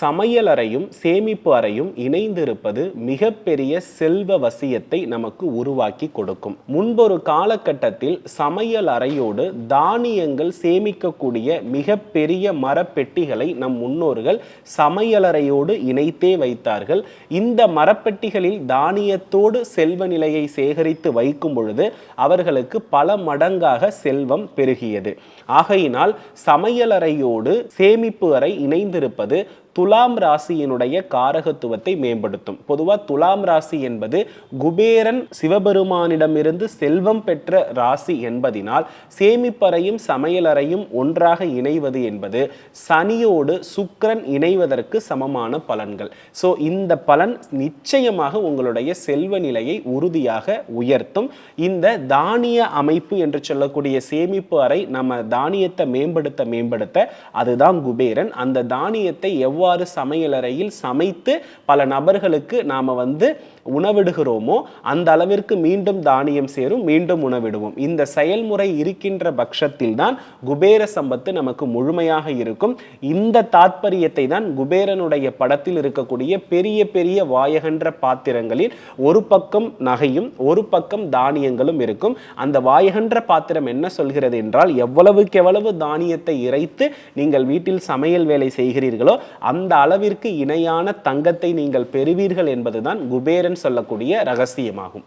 சமையலறையும் சேமிப்பு அறையும் இணைந்திருப்பது மிகப்பெரிய செல்வ வசியத்தை நமக்கு உருவாக்கி கொடுக்கும். முன்பொரு காலகட்டத்தில் சமையல் அறையோடு தானியங்கள் சேமிக்கக்கூடிய மிகப்பெரிய மரப்பெட்டிகளை நம் முன்னோர்கள் சமையலறையோடு இணைத்தே வைத்தார்கள். இந்த மரப்பெட்டிகளில் தானியத்தோடு செல்வ நிலையை சேகரித்து வைக்கும் பொழுது அவர்களுக்கு பல மடங்காக செல்வம் பெருகியது. ஆகையினால் சமையலறையோடு சேமிப்பு அறை இணைந்திருப்பது துலாம் ராசியினுடைய காரகத்துவத்தை மேம்படுத்தும். பொதுவாக துலாம் ராசி என்பது குபேரன் சிவபெருமானிடமிருந்து செல்வம் பெற்ற ராசி என்பதினால் சேமிப்பறையும் சமையலறையும் ஒன்றாக இணைவது என்பது சனியோடு சுக்கிரன் இணைவதற்கு சமமான பலன்கள். ஸோ இந்த பலன் நிச்சயமாக உங்களுடைய செல்வ நிலையை உறுதியாக உயர்த்தும். இந்த தானிய அமைப்பு என்று சொல்லக்கூடிய சேமிப்பு அறை நம்ம தானியத்தை மேம்படுத்த அதுதான் குபேரன். அந்த தானியத்தை எவ்வாறு சமையலறையில் சமைத்து பல நபர்களுக்கு நாம உணவிடுகிறோமோ அந்த அளவிற்கு மீண்டும் தானியம் சேரும், மீண்டும் உணவிடுவோம். இந்த செயல்முறை இருக்கின்ற பட்சத்தில் தான் குபேர சம்பத்து நமக்கு முழுமையாக இருக்கும். இந்த தாத்பரியத்தை தான் குபேரனுடைய படத்தில் இருக்கக்கூடிய பெரிய பெரிய வாயகன்ற பாத்திரங்களில் ஒரு பக்கம் நகையும் ஒரு பக்கம் தானியங்களும் இருக்கும். அந்த வாயகன்ற பாத்திரம் என்ன சொல்கிறது என்றால், எவ்வளவுக்கு எவ்வளவு தானியத்தை இறைத்து நீங்கள் வீட்டில் சமையல் வேலை செய்கிறீர்களோ அந்த அளவிற்கு இணையான தங்கத்தை நீங்கள் பெறுவீர்கள் என்பதுதான் குபேரன் சொல்லக்கூடிய ரகசியமாகும்.